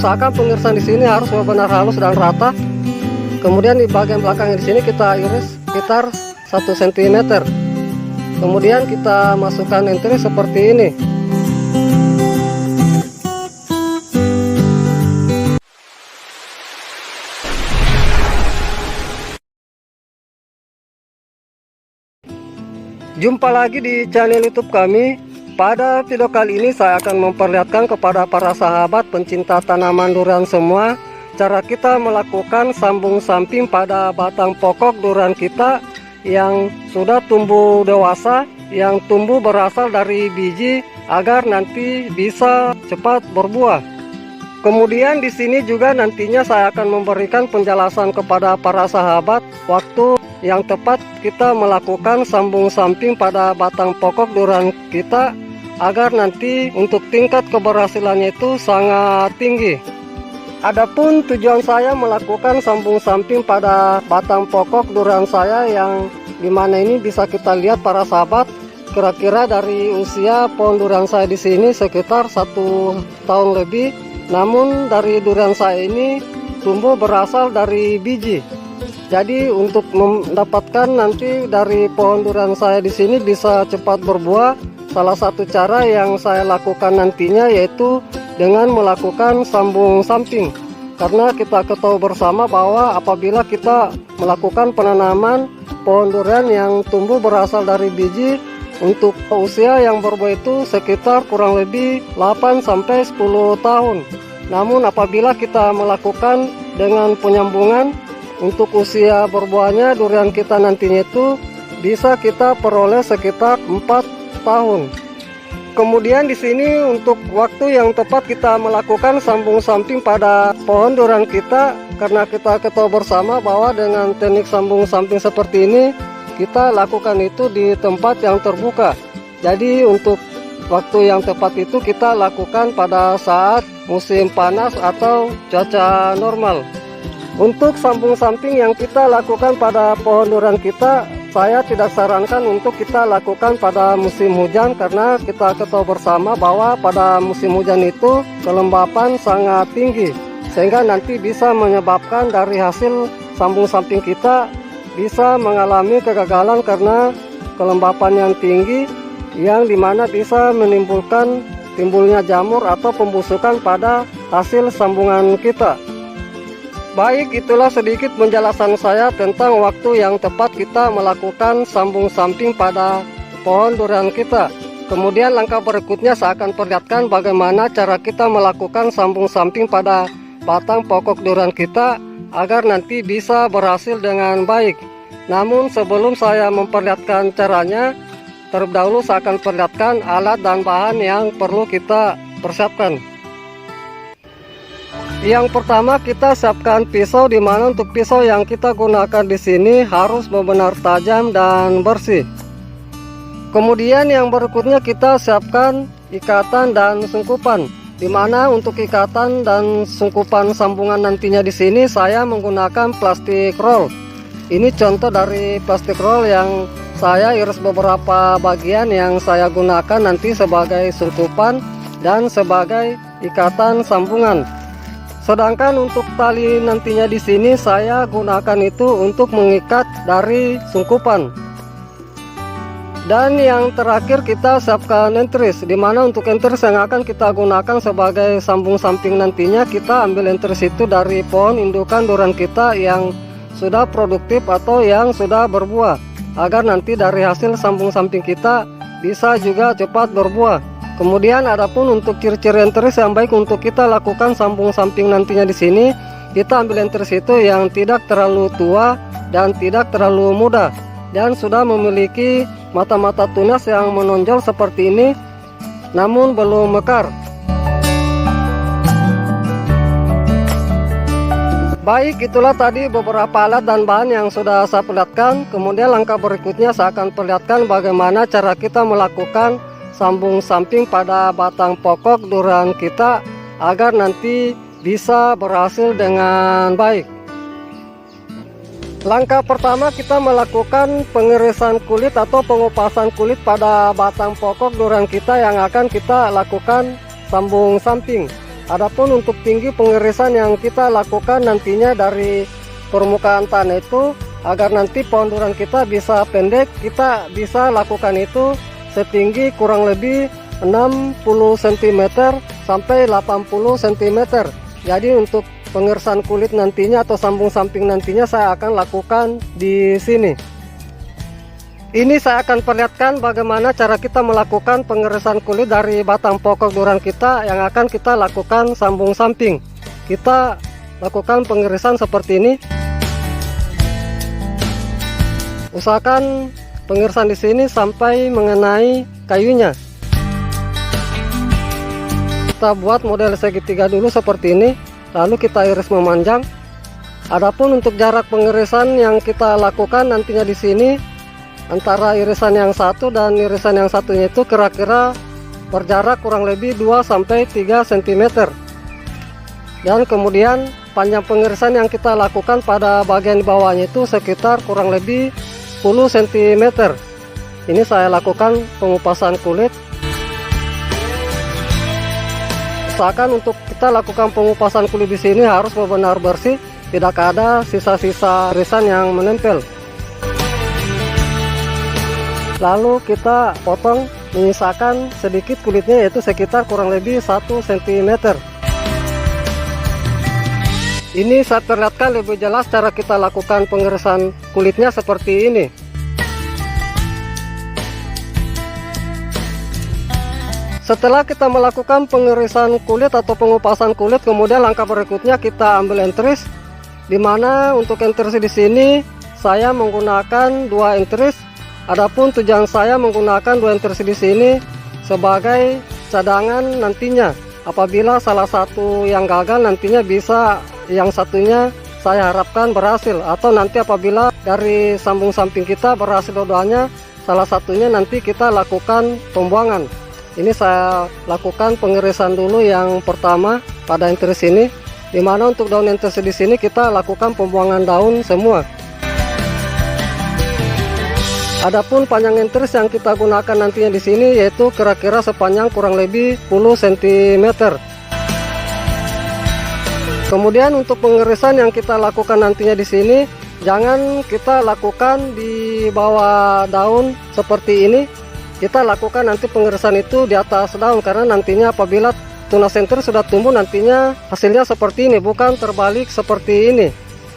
Usahakan pengirisan di sini harus benar-benar halus dan rata. Kemudian di bagian belakang di sini kita iris sekitar 1 cm. Kemudian kita masukkan entris seperti ini. Jumpa lagi di channel YouTube kami. Pada video kali ini saya akan memperlihatkan kepada para sahabat pencinta tanaman durian semua cara kita melakukan sambung samping pada batang pokok durian kita yang sudah tumbuh dewasa, yang tumbuh berasal dari biji agar nanti bisa cepat berbuah. Kemudian di sini juga nantinya saya akan memberikan penjelasan kepada para sahabat waktu yang tepat kita melakukan sambung samping pada batang pokok durian kita agar nanti untuk tingkat keberhasilannya itu sangat tinggi. Adapun tujuan saya melakukan sambung samping pada batang pokok durian saya yang dimana ini bisa kita lihat para sahabat, kira-kira dari usia pohon durian saya di sini sekitar 1 tahun lebih. Namun dari durian saya ini tumbuh berasal dari biji. Jadi untuk mendapatkan nanti dari pohon durian saya di sini bisa cepat berbuah, salah satu cara yang saya lakukan nantinya yaitu dengan melakukan sambung samping. Karena kita ketahui bersama bahwa apabila kita melakukan penanaman pohon durian yang tumbuh berasal dari biji, untuk usia yang berbuah itu sekitar kurang lebih 8-10 tahun. Namun apabila kita melakukan dengan penyambungan, untuk usia berbuahnya durian kita nantinya itu bisa kita peroleh sekitar 4 tahun. Kemudian di sini untuk waktu yang tepat kita melakukan sambung samping pada pohon durian kita, karena kita ketahui bersama bahwa dengan teknik sambung samping seperti ini kita lakukan itu di tempat yang terbuka. Jadi untuk waktu yang tepat itu kita lakukan pada saat musim panas atau cuaca normal. Untuk sambung samping yang kita lakukan pada pohon durian kita, saya tidak sarankan untuk kita lakukan pada musim hujan, karena kita ketahui bersama bahwa pada musim hujan itu kelembapan sangat tinggi, sehingga nanti bisa menyebabkan dari hasil sambung samping kita bisa mengalami kegagalan karena kelembapan yang tinggi, yang dimana bisa menimbulkan timbulnya jamur atau pembusukan pada hasil sambungan kita. Baik, itulah sedikit penjelasan saya tentang waktu yang tepat kita melakukan sambung samping pada pohon durian kita. Kemudian langkah berikutnya saya akan perlihatkan bagaimana cara kita melakukan sambung samping pada batang pokok durian kita agar nanti bisa berhasil dengan baik. Namun sebelum saya memperlihatkan caranya, terlebih dahulu saya akan perlihatkan alat dan bahan yang perlu kita persiapkan. Yang pertama kita siapkan pisau, di mana untuk pisau yang kita gunakan di sini harus benar-benar tajam dan bersih. Kemudian yang berikutnya kita siapkan ikatan dan sungkupan, di mana untuk ikatan dan sungkupan sambungan nantinya di sini saya menggunakan plastik roll. Ini contoh dari plastik roll yang saya iris beberapa bagian yang saya gunakan nanti sebagai sungkupan dan sebagai ikatan sambungan. Sedangkan untuk tali nantinya di sini saya gunakan itu untuk mengikat dari sungkupan. Dan yang terakhir kita siapkan entris, di mana untuk entris yang akan kita gunakan sebagai sambung samping nantinya kita ambil entris itu dari pohon indukan durian kita yang sudah produktif atau yang sudah berbuah, agar nanti dari hasil sambung samping kita bisa juga cepat berbuah. Kemudian adapun untuk ciri-ciri entris yang baik untuk kita lakukan sambung samping nantinya di sini, kita ambil entris itu yang tidak terlalu tua dan tidak terlalu muda dan sudah memiliki mata-mata tunas yang menonjol seperti ini namun belum mekar. Baik, itulah tadi beberapa alat dan bahan yang sudah saya perlihatkan. Kemudian langkah berikutnya saya akan perlihatkan bagaimana cara kita melakukan sambung samping pada batang pokok durian kita agar nanti bisa berhasil dengan baik. Langkah pertama kita melakukan pengirisan kulit atau pengupasan kulit pada batang pokok durian kita yang akan kita lakukan sambung samping. Adapun untuk tinggi pengirisan yang kita lakukan nantinya dari permukaan tanah itu, agar nanti pohon durian kita bisa pendek, kita bisa lakukan itu setinggi kurang lebih 60 cm sampai 80 cm. Jadi untuk pengirisan kulit nantinya atau sambung samping nantinya saya akan lakukan di sini. Ini saya akan perlihatkan bagaimana cara kita melakukan pengirisan kulit dari batang pokok durian kita yang akan kita lakukan sambung samping. Kita lakukan pengirisan seperti ini. Usahakan pengirisan di sini sampai mengenai kayunya. Kita buat model segitiga dulu seperti ini, lalu kita iris memanjang. Adapun untuk jarak pengirisan yang kita lakukan nantinya di sini, antara irisan yang satu dan irisan yang satunya itu kira-kira berjarak kurang lebih 2-3 cm. Dan kemudian panjang pengirisan yang kita lakukan pada bagian di bawahnya itu sekitar kurang lebih 10 cm. Ini saya lakukan pengupasan kulit. Usahakan untuk kita lakukan pengupasan kulit di sini harus benar-benar bersih, tidak ada sisa-sisa irisan yang menempel. Lalu kita potong, menyisakan sedikit kulitnya, yaitu sekitar kurang lebih 1 cm. Ini saya perlihatkan lebih jelas cara kita lakukan pengirisan kulitnya seperti ini. Setelah kita melakukan pengirisan kulit atau pengupasan kulit, kemudian langkah berikutnya kita ambil entris, dimana untuk entris di sini saya menggunakan 2 entris. Adapun tujuan saya menggunakan 2 entris di sini sebagai cadangan nantinya. Apabila salah satu yang gagal, nantinya bisa yang satunya saya harapkan berhasil. Atau nanti apabila dari sambung samping kita berhasil dua-duanya, salah satunya nanti kita lakukan pembuangan. Ini saya lakukan pengirisan dulu yang pertama pada entris ini, dimana untuk daun entris di sini kita lakukan pembuangan daun semua. Adapun panjang entris yang kita gunakan nantinya di sini yaitu kira-kira sepanjang kurang lebih 10 cm. Kemudian untuk pengirisan yang kita lakukan nantinya di sini, jangan kita lakukan di bawah daun seperti ini. Kita lakukan nanti pengirisan itu di atas daun, karena nantinya apabila tunas entris sudah tumbuh nantinya hasilnya seperti ini, bukan terbalik seperti ini.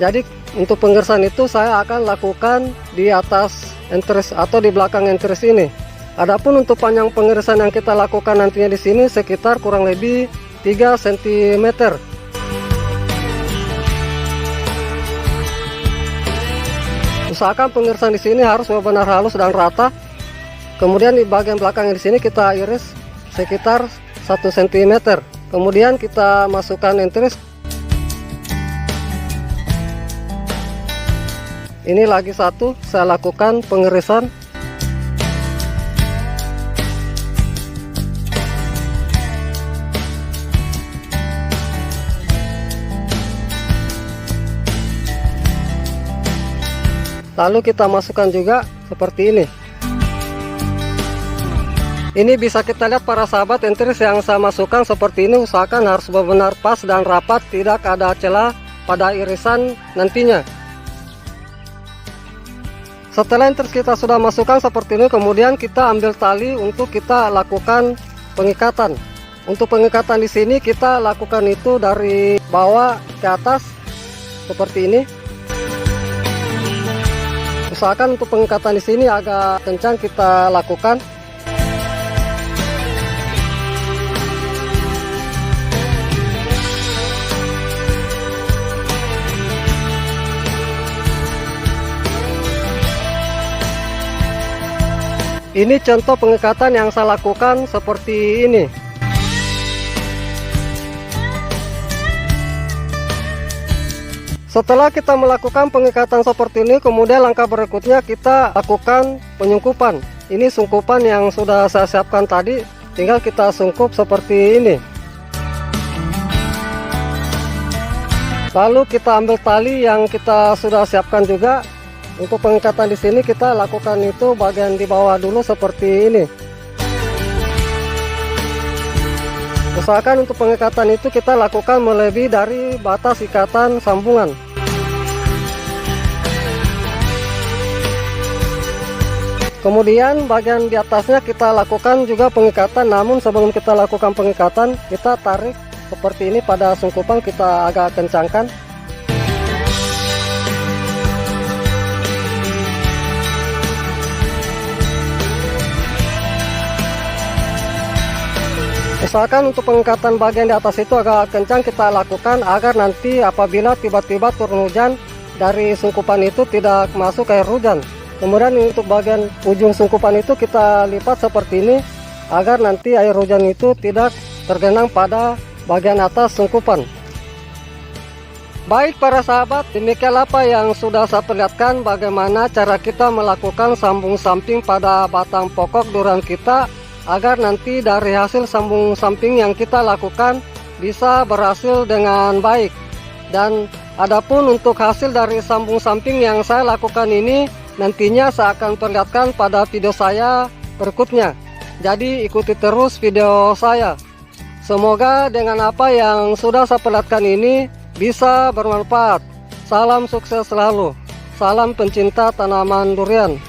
Jadi untuk pengirisan itu saya akan lakukan di atas entris atau di belakang entris ini. Adapun untuk panjang pengirisan yang kita lakukan nantinya di sini sekitar kurang lebih 3 cm. Usahakan pengirisan di sini harus benar-benar halus dan rata. Kemudian di bagian belakang di sini kita iris sekitar 1 cm. Kemudian kita masukkan entris. Ini lagi satu saya lakukan pengirisan. Lalu kita masukkan juga seperti ini. Ini bisa kita lihat para sahabat, entris yang saya masukkan seperti ini usahakan harus benar-benar pas dan rapat, tidak ada celah pada irisan nantinya. Setelah entris kita sudah masukkan seperti ini, kemudian kita ambil tali untuk kita lakukan pengikatan. Untuk pengikatan di sini kita lakukan itu dari bawah ke atas seperti ini. Usahakan untuk pengikatan di sini agak kencang kita lakukan. Ini contoh pengikatan yang saya lakukan seperti ini. Setelah kita melakukan pengikatan seperti ini, kemudian langkah berikutnya kita lakukan penyungkupan. Ini sungkupan yang sudah saya siapkan tadi, tinggal kita sungkup seperti ini. Lalu kita ambil tali yang kita sudah siapkan juga. Untuk pengikatan di sini kita lakukan itu bagian di bawah dulu seperti ini. Usahakan untuk pengikatan itu kita lakukan melebihi dari batas ikatan sambungan. Kemudian bagian di atasnya kita lakukan juga pengikatan, namun sebelum kita lakukan pengikatan kita tarik seperti ini pada sungkupan, kita agak kencangkan. Usahakan untuk pengikatan bagian di atas itu agak kencang kita lakukan agar nanti apabila tiba-tiba turun hujan dari sungkupan itu tidak masuk air hujan. Kemudian untuk bagian ujung sungkupan itu kita lipat seperti ini agar nanti air hujan itu tidak tergenang pada bagian atas sungkupan. Baik para sahabat, demikian apa yang sudah saya perlihatkan bagaimana cara kita melakukan sambung samping pada batang pokok durian kita, agar nanti dari hasil sambung samping yang kita lakukan bisa berhasil dengan baik. Dan adapun untuk hasil dari sambung samping yang saya lakukan ini nantinya saya akan perlihatkan pada video saya berikutnya. Jadi ikuti terus video saya. Semoga dengan apa yang sudah saya perlihatkan ini bisa bermanfaat. Salam sukses selalu. Salam pencinta tanaman durian.